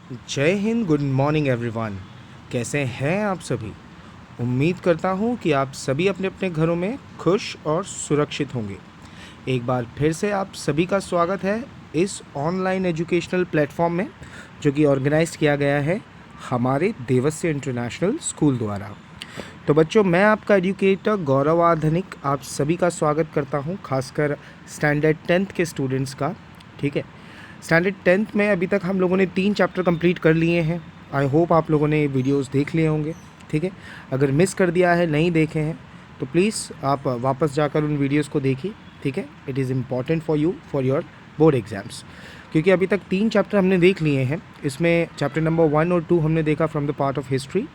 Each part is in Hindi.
जय हिंद, गुड मॉर्निंग एवरीवन। कैसे हैं आप सभी? उम्मीद करता हूँ कि आप सभी अपने अपने घरों में खुश और सुरक्षित होंगे। एक बार फिर से आप सभी का स्वागत है इस ऑनलाइन एजुकेशनल प्लेटफॉर्म में, जो कि ऑर्गेनाइज किया गया है हमारे देवस्य इंटरनेशनल स्कूल द्वारा। तो बच्चों, मैं आपका एजुकेटर गौरव आधनिक आप सभी का स्वागत करता हूँ, खासकर स्टैंडर्ड 10th के स्टूडेंट्स का। ठीक है, स्टैंडर्ड 10th में अभी तक हम लोगों ने 3 चैप्टर कंप्लीट कर लिए हैं। आई होप आप लोगों ने वीडियोस देख लिए होंगे। ठीक है, अगर मिस कर दिया है, नहीं देखे हैं, तो प्लीज़ आप वापस जाकर उन वीडियोस को देखिए। ठीक है, it is important for you for your board exams, क्योंकि अभी तक 3 चैप्टर हमने देख लिए हैं। इसमें चैप्टर नंबर 1 और 2 हमने देखा from the part of history,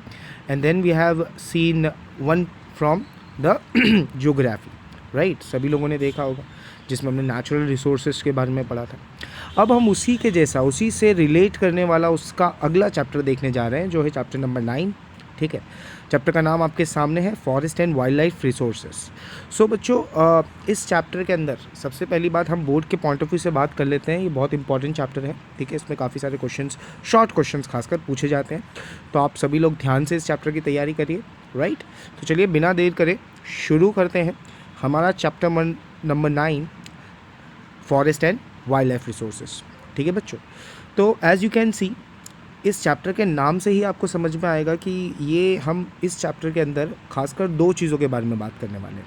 and then we have seen 1 from the geography. Right, सभी लोगों ने देखा होगा, जिसमें हमने नेचुरल रिसोर्सेज के बारे में पढ़ा था। अब हम उसी के जैसा, उसी से रिलेट करने वाला उसका अगला चैप्टर देखने जा रहे हैं, जो है चैप्टर नंबर 9। ठीक है, चैप्टर का नाम आपके सामने है, forest and wildlife resources. So बच्चों, इस चैप्टर के अंदर सबसे पहली बात हम बोर्ड के पॉइंट ऑफ व्यू से बात कर लेते हैं। ये बहुत इंपॉर्टेंट चैप्टर है। ठीक है, इसमें काफ़ी सारे क्वेश्चंस, शॉर्ट क्वेश्चंस खासकर पूछे जाते हैं, तो आप सभी लोग ध्यान से इस चैप्टर की तैयारी करिए। राइट, तो चलिए बिना देर करे शुरू करते हैं हमारा chapter number 9, forest and wildlife resources. ठीक है बच्चों, तो एज़ यू कैन सी, इस चैप्टर के नाम से ही आपको समझ में आएगा कि ये हम इस चैप्टर के अंदर खासकर 2 चीज़ों के बारे में बात करने वाले हैं।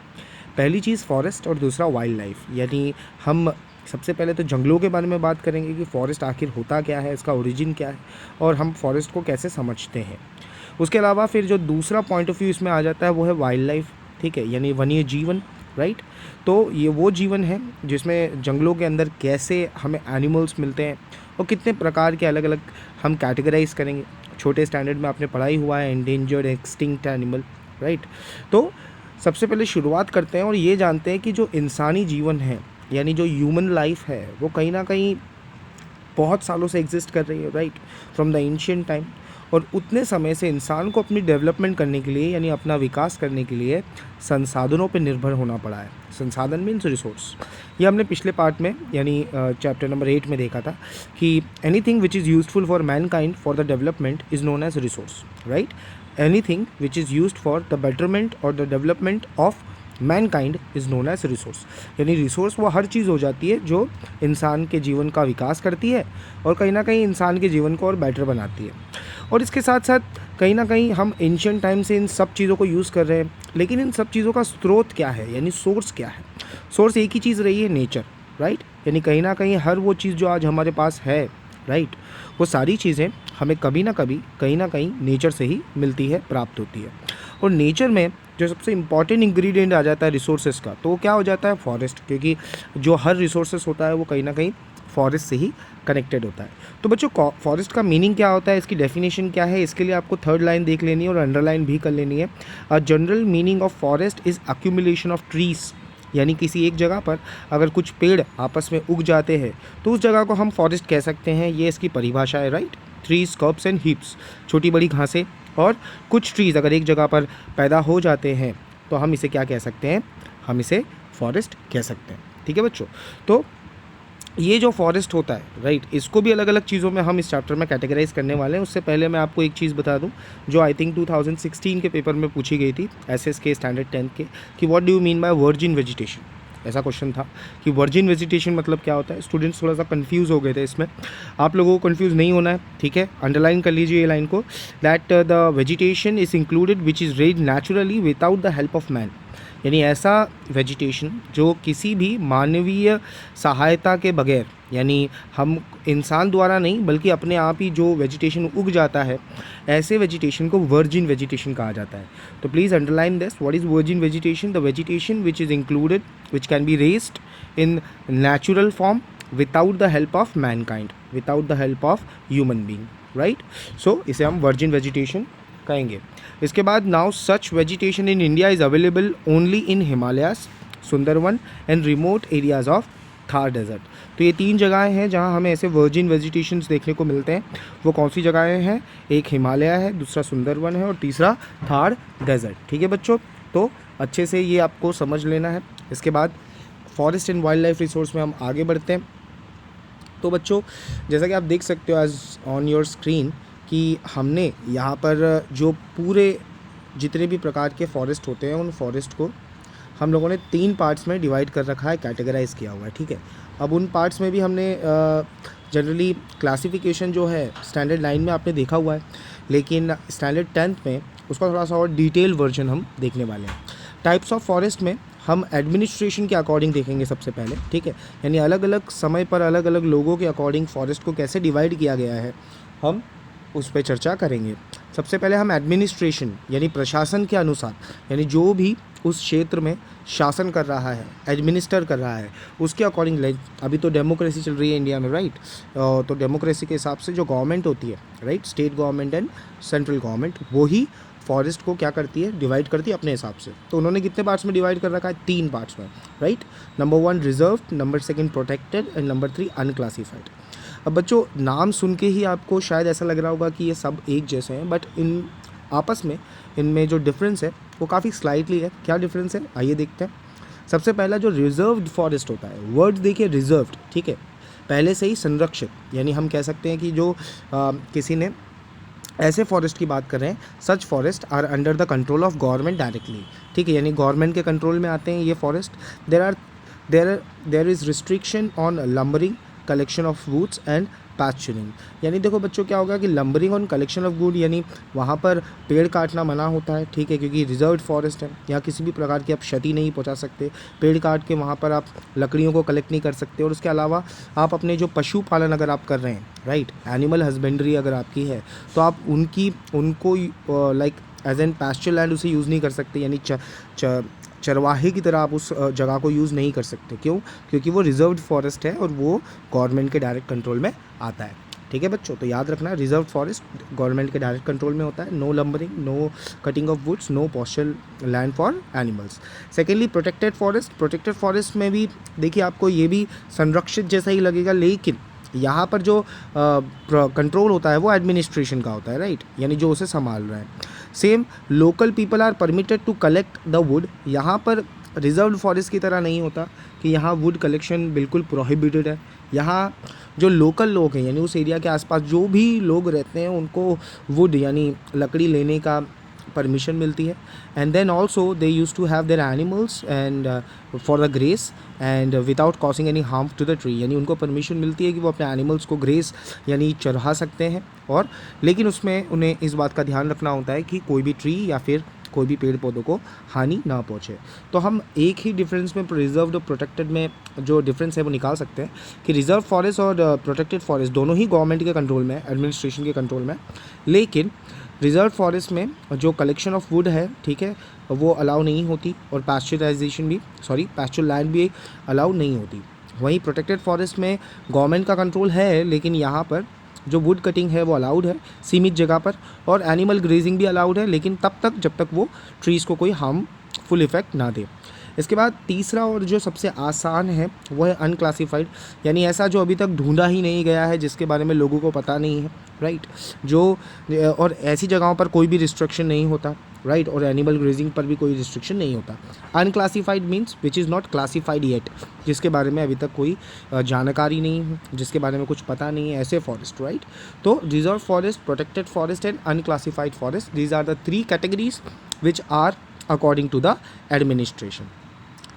पहली चीज़ फॉरेस्ट और दूसरा वाइल्ड लाइफ। यानी हम सबसे पहले तो जंगलों के बारे में बात करेंगे कि फॉरेस्ट आखिर होता क्या है, इसका ओरिजिन क्या है, और हम फॉरेस्ट को कैसे समझते हैं। उसके अलावा फिर जो दूसरा पॉइंट ऑफ व्यू इसमें आ जाता है वो है वाइल्ड लाइफ। ठीक है, यानी वन्य जीवन। राइट, तो ये वो जीवन है जिसमें जंगलों के अंदर कैसे हमें एनिमल्स मिलते हैं और कितने प्रकार के अलग अलग हम कैटेगराइज करेंगे। छोटे स्टैंडर्ड में आपने पढ़ा ही हुआ है, एंडेंजर्ड, एक्सटिंक्ट एनिमल। राइट, तो सबसे पहले शुरुआत करते हैं और ये जानते हैं कि जो इंसानी जीवन है, यानी जो ह्यूमन लाइफ है, वो कहीं ना कहीं बहुत सालों से एग्जिस्ट कर रही है। Right, from the ancient time. और उतने समय से इंसान को अपनी डेवलपमेंट करने के लिए, यानी अपना विकास करने के लिए संसाधनों पर निर्भर होना पड़ा है। संसाधन मीन्स रिसोर्स। ये हमने पिछले पार्ट में, यानी चैप्टर नंबर 8 में देखा था कि anything which is useful for mankind for the development is known as resource. Right, anything which is used for the betterment और the development of mankind is known as resource. यानी रिसोर्स वो हर चीज़ हो जाती है जो इंसान के जीवन का विकास करती है और कहीं ना कहीं इंसान के जीवन को और बेटर बनाती है। और इसके साथ साथ कहीं ना कहीं हम एंशिएंट टाइम से इन सब चीज़ों को यूज़ कर रहे हैं, लेकिन इन सब चीज़ों का स्रोत क्या है, यानी सोर्स क्या है? सोर्स एक ही चीज़ रही है, नेचर। राइट, यानी कहीं ना कहीं हर वो चीज़ जो आज हमारे पास है, राइट, वो सारी चीज़ें हमें कभी ना कभी कहीं ना कहीं नेचर से ही मिलती है, प्राप्त होती है। और नेचर में जो सबसे इम्पॉर्टेंट इंग्रेडिएंट आ जाता है रिसोर्सेज का, तो वो क्या हो जाता है? फॉरेस्ट। क्योंकि जो हर रिसोर्सेज होता है वो कहीं ना कहीं फॉरेस्ट से ही कनेक्टेड होता है। तो बच्चों, फॉरेस्ट का मीनिंग क्या होता है, इसकी डेफिनेशन क्या है, इसके लिए आपको 3rd लाइन देख लेनी है और अंडरलाइन भी कर लेनी है। A general meaning of forest is accumulation of trees. यानी किसी एक जगह पर अगर कुछ पेड़ आपस में उग जाते हैं तो उस जगह को हम फॉरेस्ट कह सकते हैं। ये इसकी परिभाषा है। Right, trees, curbs and heaps, छोटी बड़ी घासें और कुछ ट्रीज़ अगर एक जगह पर पैदा हो जाते हैं तो हम इसे क्या कह सकते हैं? हम इसे फॉरेस्ट कह सकते हैं। ठीक है बच्चों, तो ये जो फॉरेस्ट होता है, राइट, इसको भी अलग अलग चीज़ों में हम इस चैप्टर में कैटेगराइज करने वाले हैं। उससे पहले मैं आपको एक चीज़ बता दूं जो आई थिंक 2016 के पेपर में पूछी गई थी, एसएस के स्टैंडर्ड 10 के, कि what do you mean by virgin vegetation. ऐसा क्वेश्चन था कि वर्जिन वेजिटेशन मतलब क्या होता है। स्टूडेंट्स थोड़ा सा कंफ्यूज हो गए थे इसमें। आप लोगों को कंफ्यूज नहीं होना है। ठीक है, अंडरलाइन कर लीजिए ये लाइन को, that the vegetation is included which is red naturally without the help of man. यानी ऐसा वेजिटेशन जो किसी भी मानवीय सहायता के बगैर, यानी हम इंसान द्वारा नहीं बल्कि अपने आप ही जो वेजिटेशन उग जाता है, ऐसे वेजिटेशन को वर्जिन वेजिटेशन कहा जाता है। तो please underline this, what is virgin vegetation? The vegetation which is included, which can be raised in natural form without the help of mankind, without the help of human being. Right, so इसे हम वर्जिन वेजिटेशन कहेंगे। इसके बाद, now such vegetation in India is available only in Himalayas, Sundarban and remote areas of Thar desert. तो ये 3 जगहें हैं जहाँ हमें ऐसे वर्जिन वेजिटेशंस देखने को मिलते हैं। वो कौन सी जगहें हैं? एक हिमालय है, दूसरा सुंदरवन है और तीसरा थार डेजर्ट। ठीक है बच्चों, तो अच्छे से ये आपको समझ लेना है। इसके बाद forest and wild life resource में हम आगे बढ़ते हैं। तो बच्चों, जैसा कि आप देख सकते हो एज ऑन योर स्क्रीन कि हमने यहाँ पर जो पूरे जितने भी प्रकार के फॉरेस्ट होते हैं उन फॉरेस्ट को हम लोगों ने 3 पार्ट्स में डिवाइड कर रखा है, कैटेगराइज किया हुआ है, ठीक है। अब उन पार्ट्स में भी हमने जनरली क्लासिफिकेशन जो है स्टैंडर्ड 9 में आपने देखा हुआ है, लेकिन स्टैंडर्ड 10th में उसका थोड़ा सा और डिटेल वर्जन हम देखने वाले हैं। टाइप्स ऑफ फॉरेस्ट में हम एडमिनिस्ट्रेशन के अकॉर्डिंग देखेंगे सबसे पहले, ठीक है। यानी अलग अलग समय पर अलग अलग लोगों के अकॉर्डिंग फॉरेस्ट को कैसे डिवाइड किया गया है, हम उस पर चर्चा करेंगे। सबसे पहले हम एडमिनिस्ट्रेशन यानी प्रशासन के अनुसार, यानी जो भी उस क्षेत्र में शासन कर रहा है, एडमिनिस्टर कर रहा है, उसके अकॉर्डिंग अभी तो डेमोक्रेसी चल रही है इंडिया में, राइट। तो डेमोक्रेसी के हिसाब से जो गवर्नमेंट होती है, right, state government and central government, वो ही फॉरेस्ट को क्या करती है, डिवाइड करती है अपने हिसाब से। तो उन्होंने कितने पार्ट्स में डिवाइड कर रखा है? 3 पार्ट्स में, right. Number 1 reserved, number 2 protected and number 3 unclassified. अब बच्चों, नाम सुन के ही आपको शायद ऐसा लग रहा होगा कि ये सब एक जैसे हैं, बट इन आपस में इनमें जो डिफरेंस है वो काफ़ी स्लाइटली है। क्या डिफरेंस है, आइए देखते हैं। सबसे पहला जो रिजर्व्ड फॉरेस्ट होता है, वर्ड देखिए रिजर्व्ड, ठीक है, पहले से ही संरक्षित, यानी हम कह सकते हैं कि जो किसी ने ऐसे फॉरेस्ट की बात कर रहे हैं, such forest are under the control of government directly, ठीक है, यानी गवर्नमेंट के कंट्रोल में आते हैं ये forest. There is restriction on lumbering, collection of woods and pasturing. यानी देखो बच्चों, क्या होगा कि लंबरिंग और कलेक्शन ऑफ वुड, यानी वहाँ पर पेड़ काटना मना होता है, ठीक है, क्योंकि रिजर्व्ड फॉरेस्ट है, यहाँ किसी भी प्रकार की आप क्षति नहीं पहुँचा सकते। पेड़ काट के वहाँ पर आप लकड़ियों को कलेक्ट नहीं कर सकते। और उसके अलावा आप अपने जो पशुपालन अगर आप कर रहे हैं, राइट, एनिमल हस्बेंड्री अगर आपकी है, तो आप उनको like as an pasture land उसे यूज़ नहीं कर सकते, यानी चरवाहे की तरह आप उस जगह को यूज़ नहीं कर सकते। क्यों? क्योंकि वो रिजर्व्ड फॉरेस्ट है और वो गवर्नमेंट के डायरेक्ट कंट्रोल में आता है, ठीक है बच्चों। तो याद रखना, रिजर्व्ड फॉरेस्ट गवर्नमेंट के डायरेक्ट कंट्रोल में होता है। No lumbering, no cutting of woods, no pasture land for animals. Secondly protected forest. Protected forest में भी देखिए आपको ये भी संरक्षित जैसा ही लगेगा, लेकिन यहाँ पर जो कंट्रोल होता है वो एडमिनिस्ट्रेशन का होता है, राइट, यानी जो उसे संभाल रहा है। Same local people are permitted to collect the wood. यहाँ पर रिजर्व्ड फॉरेस्ट की तरह नहीं होता कि यहाँ वुड कलेक्शन बिल्कुल प्रोहिबिटेड है। यहाँ जो लोकल लोग हैं, यानी उस एरिया के आसपास जो भी लोग रहते हैं, उनको वुड यानी लकड़ी लेने का परमिशन मिलती है। And then also they use to have their animals and for the graze and without causing any harm to the tree, यानी उनको परमिशन मिलती है कि वो अपने एनिमल्स को ग्रेस यानी चढ़ा सकते हैं। और लेकिन उसमें उन्हें इस बात का ध्यान रखना होता है कि कोई भी ट्री या फिर कोई भी पेड़ पौधों को हानि ना पहुँचे। तो हम एक ही डिफरेंस में रिजर्व्ड और प्रोटेक्टेड में जो डिफरेंस है वो निकाल सकते हैं कि रिजर्व फॉरेस्ट और प्रोटेक्टेड फॉरेस्ट दोनों ही गवर्नमेंट के कंट्रोल में, एडमिनिस्ट्रेशन के कंट्रोल में, लेकिन रिजर्व फॉरेस्ट में जो कलेक्शन ऑफ वुड है, ठीक है, वो अलाउ नहीं होती और पैस्चर लैंड भी अलाउ नहीं होती। वहीं प्रोटेक्टेड फॉरेस्ट में गवर्नमेंट का कंट्रोल है, लेकिन यहाँ पर जो वुड कटिंग है वो अलाउड है सीमित जगह पर, और एनिमल ग्रेजिंग भी अलाउड है, लेकिन तब तक जब तक वो ट्रीज़ को कोई हार्मफुल इफेक्ट ना दे। इसके बाद तीसरा और जो सबसे आसान है वो है अनक्लासिफाइड, यानी ऐसा जो अभी तक ढूंढा ही नहीं गया है, जिसके बारे में लोगों को पता नहीं है, राइट, और ऐसी जगहों पर कोई भी रिस्ट्रिक्शन नहीं होता, राइट, और एनिमल ग्रेजिंग पर भी कोई रिस्ट्रिक्शन नहीं होता। Unclassified means which is not classified yet, जिसके बारे में अभी तक कोई जानकारी नहीं है, जिसके बारे में कुछ पता नहीं है, ऐसे फॉरेस्ट, राइट। तो reserve forest, protected forest and unclassified forest, these are the 3 categories which are according to the administration,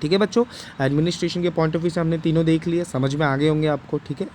ठीक है बच्चों। एडमिनिस्ट्रेशन के पॉइंट ऑफ व्यू से हमने तीनों देख लिए, समझ में आ गए होंगे आपको, ठीक है।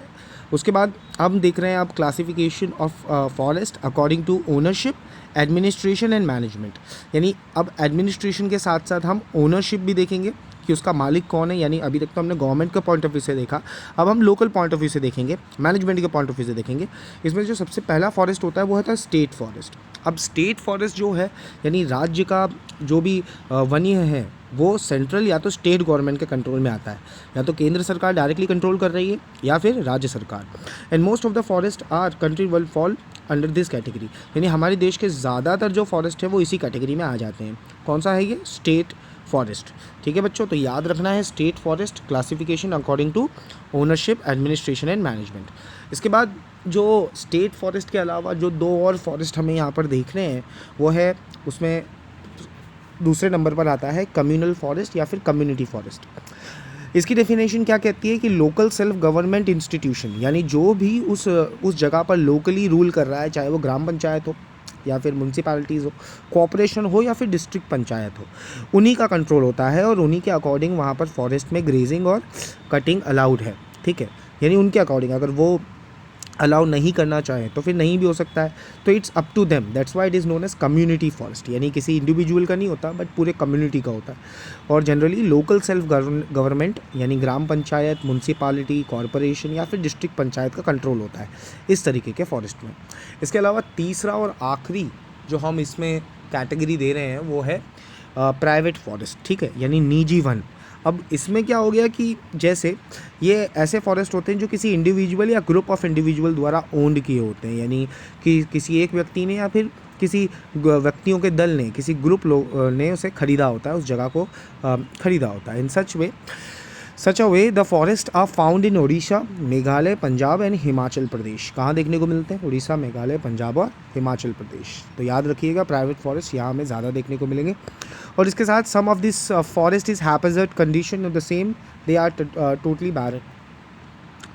उसके बाद हम देख रहे हैं आप classification of forest according to ownership, administration and management, यानी अब एडमिनिस्ट्रेशन के साथ साथ हम ओनरशिप भी देखेंगे कि उसका मालिक कौन है, यानी अभी तक तो हमने गवर्नमेंट के पॉइंट ऑफ व्यू से देखा, अब हम लोकल पॉइंट ऑफ व्यू से देखेंगे, मैनेजमेंट के पॉइंट ऑफ व्यू से देखेंगे। इसमें जो सबसे पहला फॉरेस्ट होता है वो होता है स्टेट फॉरेस्ट। अब स्टेट फॉरेस्ट जो है, यानी राज्य का जो भी वन्य है वो सेंट्रल या तो स्टेट गवर्नमेंट के कंट्रोल में आता है, या तो केंद्र सरकार डायरेक्टली कंट्रोल कर रही है या फिर राज्य सरकार। And most of the forest our country will fall under this category, यानी हमारे देश के ज़्यादातर जो फॉरेस्ट है वो इसी कैटेगरी में आ जाते हैं। कौन सा है ये? स्टेट फॉरेस्ट, ठीक है बच्चों। तो याद रखना है state forest classification according to ownership, administration and management. इसके बाद जो स्टेट फॉरेस्ट के अलावा जो 2 और फॉरेस्ट हमें यहाँ पर देख रहे हैं वो है, उसमें दूसरे नंबर पर आता है कम्युनल फॉरेस्ट या फिर कम्युनिटी फॉरेस्ट। इसकी डेफिनेशन क्या कहती है कि लोकल सेल्फ गवर्नमेंट इंस्टीट्यूशन, यानी जो भी उस जगह पर लोकली रूल कर रहा है, चाहे वो ग्राम पंचायत हो या फिर म्यूनसिपैलिटीज़ हो, कॉरपोरेशन हो या फिर डिस्ट्रिक्ट पंचायत हो, उन्हीं का कंट्रोल होता है और उन्हीं के अकॉर्डिंग वहाँ पर फॉरेस्ट में ग्रेजिंग और कटिंग अलाउड है। ठीक है, यानी उनके अकॉर्डिंग अगर वो अलाउ नहीं करना चाहें तो फिर नहीं भी हो सकता है। तो it's up to them, that's why it is known as community forest, यानी किसी इंडिविजुअल का नहीं होता बट पूरे कम्युनिटी का होता है। और जनरली लोकल सेल्फ गवर्नमेंट यानी ग्राम पंचायत, म्यूनसिपालिटी, कॉरपोरेशन या फिर डिस्ट्रिक्ट पंचायत का कंट्रोल होता है इस तरीके के फॉरेस्ट में। इसके अलावा तीसरा और आखिरी जो हम इसमें कैटेगरी दे रहे हैं वो है प्राइवेट फॉरेस्ट। ठीक है, यानी निजी वन। अब इसमें क्या हो गया कि जैसे ये ऐसे फॉरेस्ट होते हैं जो किसी इंडिविजुअल या ग्रुप ऑफ इंडिविजुअल द्वारा ओन्ड किए होते हैं, यानी कि किसी एक व्यक्ति ने या फिर किसी व्यक्तियों के दल ने, किसी ग्रुप लोग ने उसे खरीदा होता है, उस जगह को खरीदा होता है। In such a way the forest are found in Orissa, Meghalaya, Punjab and Himachal Pradesh. कहाँ देखने को मिलते हैं? उड़ीसा, मेघालय, पंजाब और हिमाचल प्रदेश। तो याद रखिएगा प्राइवेट फॉरेस्ट यहाँ हमें ज़्यादा देखने को मिलेंगे। और इसके साथ some of this forest is haphazard condition of the same, they are totally barren.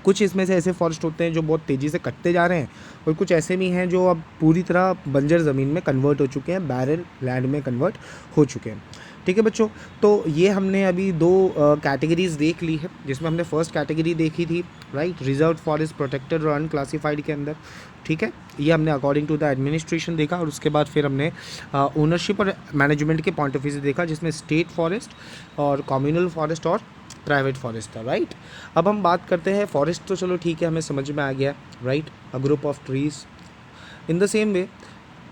कुछ इसमें से ऐसे फॉरेस्ट होते हैं जो बहुत तेज़ी से कटते जा रहे हैं और कुछ ऐसे भी हैं जो अब पूरी तरह बंजर ज़मीन में कन्वर्ट हो चुके हैं, बैरन लैंड में कन्वर्ट हो चुके हैं। ठीक है बच्चों, तो ये हमने अभी दो कैटेगरीज़ देख ली है, जिसमें हमने फर्स्ट कैटेगरी देखी थी राइट, रिजर्व फॉरेस्ट, प्रोटेक्टेड और अनक्लासिफाइड के अंदर। ठीक है, ये हमने अकॉर्डिंग टू द एडमिनिस्ट्रेशन देखा और उसके बाद फिर हमने ओनरशिप और मैनेजमेंट के पॉइंट ऑफ व्यू से देखा, जिसमें स्टेट फॉरेस्ट और कम्युनल फॉरेस्ट और प्राइवेट फॉरेस्ट था राइट। अब हम बात करते हैं फॉरेस्ट, तो चलो ठीक है हमें समझ में आ गया right, a group of trees. In the same वे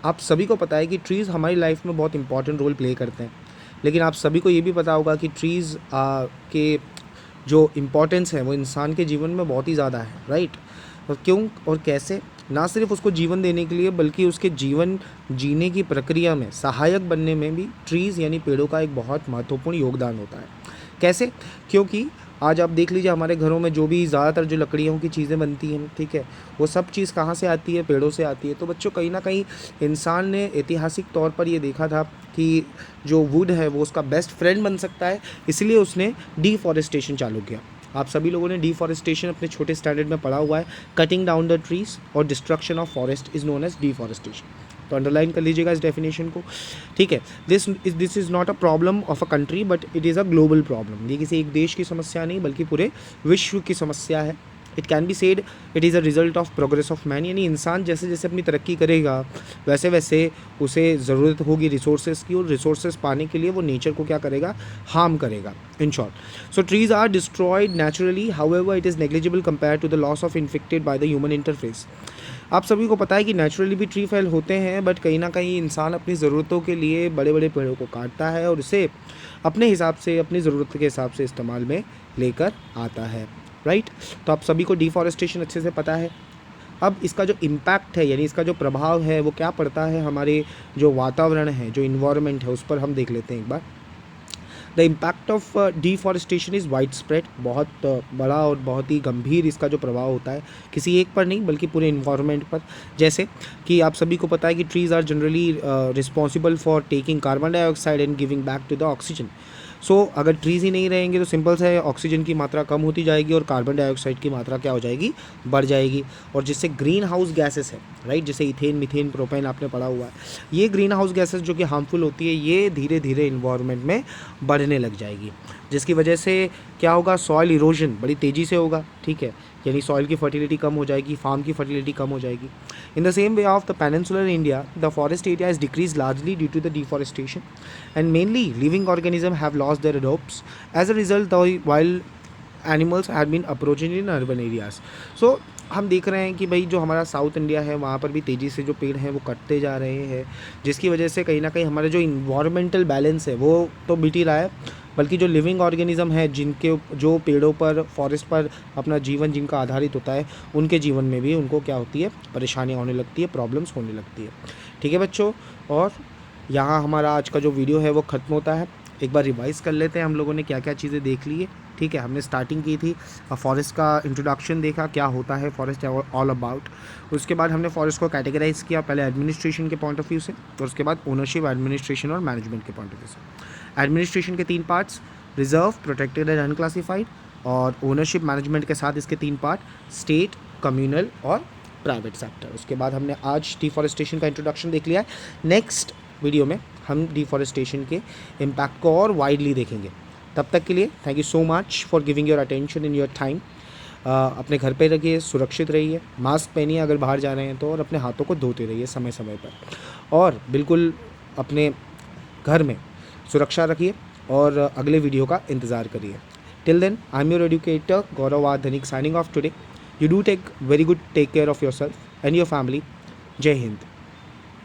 आप सभी को पता है कि ट्रीज़ हमारी लाइफ में बहुत इंपॉर्टेंट रोल प्ले करते हैं, लेकिन आप सभी को ये भी पता होगा कि ट्रीज़ के जो इम्पोर्टेंस है वो इंसान के जीवन में बहुत ही ज़्यादा है राइट। और क्यों और कैसे? ना सिर्फ उसको जीवन देने के लिए बल्कि उसके जीवन जीने की प्रक्रिया में सहायक बनने में भी ट्रीज़ यानी पेड़ों का एक बहुत महत्वपूर्ण योगदान होता है। कैसे? क्योंकि आज आप देख लीजिए हमारे घरों में जो भी ज़्यादातर जो लकड़ियों की चीज़ें बनती हैं, ठीक है, वो सब चीज़ कहाँ से आती है? पेड़ों से आती है। तो बच्चों कहीं ना कहीं इंसान ने ऐतिहासिक तौर पर ये देखा था कि जो वुड है वो उसका बेस्ट फ्रेंड बन सकता है, इसलिए उसने डिफॉरेस्टेशन चालू किया। आप सभी लोगों ने डिफॉरेस्टेशन अपने छोटे स्टैंडर्ड में पढ़ा हुआ है, कटिंग डाउन द ट्रीज और destruction of forest is known as deforestation. तो अंडरलाइन कर लीजिएगा इस डेफिनेशन को। ठीक है, this is not a problem of a country but it is a global problem. ये किसी एक देश की समस्या नहीं बल्कि पूरे विश्व की समस्या है। It can be said it is a result of progress of man, यानी इंसान जैसे जैसे अपनी तरक्की करेगा वैसे वैसे उसे ज़रूरत होगी रिसोर्सेज की, और रिसोर्सेज पाने के लिए वो नेचर को क्या करेगा? हार्म करेगा in short. So trees are destroyed naturally, however it is negligible compare to the loss of infected by the human interface. आप सभी को पता है कि नेचुरली भी ट्री फेल होते हैं, बट कहीं ना कहीं इंसान अपनी ज़रूरतों के लिए बड़े बड़े पेड़ों को काटता है और उसे अपने हिसाब से, अपनी ज़रूरत के हिसाब से इस्तेमाल में लेकर आता है राइट। तो आप सभी को डिफॉरेस्टेशन अच्छे से पता है। अब इसका जो इम्पैक्ट है यानी इसका जो प्रभाव है वो क्या पड़ता है हमारे जो वातावरण है, जो इन्वायरमेंट है, उस पर हम देख लेते हैं एक बार। The impact of deforestation is widespread, बहुत बड़ा और बहुत ही गंभीर इसका जो प्रभाव होता है, किसी एक पर नहीं बल्कि पूरे इन्वायरमेंट पर। जैसे कि आप सभी को पता है कि trees are generally responsible for taking carbon dioxide and giving back to the oxygen. So अगर ट्रीज़ ही नहीं रहेंगे तो सिंपल सा है, ऑक्सीजन की मात्रा कम होती जाएगी और कार्बन डाइऑक्साइड की मात्रा क्या हो जाएगी? बढ़ जाएगी। और जिससे ग्रीन हाउस गैसेस है राइट, जैसे इथेन, मीथेन, प्रोपेन आपने पढ़ा हुआ है, ये ग्रीन हाउस गैसेस जो कि हार्मफुल होती है ये धीरे धीरे इन्वायरमेंट में बढ़ने लग जाएगी, जिसकी वजह से क्या होगा? सॉइल इरोजन बड़ी तेज़ी से होगा। ठीक है, यानी सॉइल की फर्टिलिटी कम हो जाएगी, फार्म की फर्टिलिटी कम हो जाएगी। In the same way of the peninsular India the forest area is decrease largely due to the deforestation and mainly living organism have lost their adopts as a result wild animals have been approaching in urban areas. So हम देख रहे हैं कि भाई जो हमारा साउथ इंडिया है वहाँ पर भी तेज़ी से जो पेड़ हैं वो कटते जा रहे हैं, जिसकी वजह से कहीं ना कहीं हमारा जो इन्वायरमेंटल बैलेंस है वो तो मिट ही रहा है, बल्कि जो लिविंग ऑर्गेनिज्म है जिनके जो पेड़ों पर, फॉरेस्ट पर अपना जीवन जिनका आधारित होता है, उनके जीवन में भी उनको क्या होती है? परेशानियाँ होने लगती है, प्रॉब्लम्स होने लगती है। ठीक है बच्चों, और यहाँ हमारा आज का जो वीडियो है वो ख़त्म होता है। एक बार रिवाइज़ कर लेते हैं हम लोगों ने क्या क्या चीज़ें देख ली है। ठीक है, हमने स्टार्टिंग की थी, फॉरेस्ट का इंट्रोडक्शन देखा, क्या होता है फॉरेस्ट ऑल अबाउट। उसके बाद हमने फॉरेस्ट को कैटेगराइज किया, पहले एडमिनिस्ट्रेशन के पॉइंट ऑफ व्यू से, और उसके बाद ओनरशिप, एडमिनिस्ट्रेशन और मैनेजमेंट के पॉइंट ऑफ व्यू से। एडमिनिस्ट्रेशन के 3 parts, reserve, protected and unclassified, और ओनरशिप मैनेजमेंट के साथ इसके 3 पार्ट, स्टेट, कम्युनल और प्राइवेट सेक्टर। उसके बाद हमने आज डिफॉरेस्टेशन का इंट्रोडक्शन देख लिया है। नेक्स्ट वीडियो में हम डिफॉरेस्टेशन के इम्पैक्ट को और वाइडली देखेंगे। तब तक के लिए thank you so much for giving your attention in your time. अपने घर पे रहिए, सुरक्षित रहिए, मास्क पहनिए अगर बाहर जा रहे हैं तो, और अपने हाथों को धोते रहिए समय समय पर, और बिल्कुल अपने घर में सुरक्षा रखिए और अगले वीडियो का इंतज़ार करिए। Till then I am your educator Gaurav R Dhanik signing off today. You do take very good take care of yourself and your family. Jai Hind.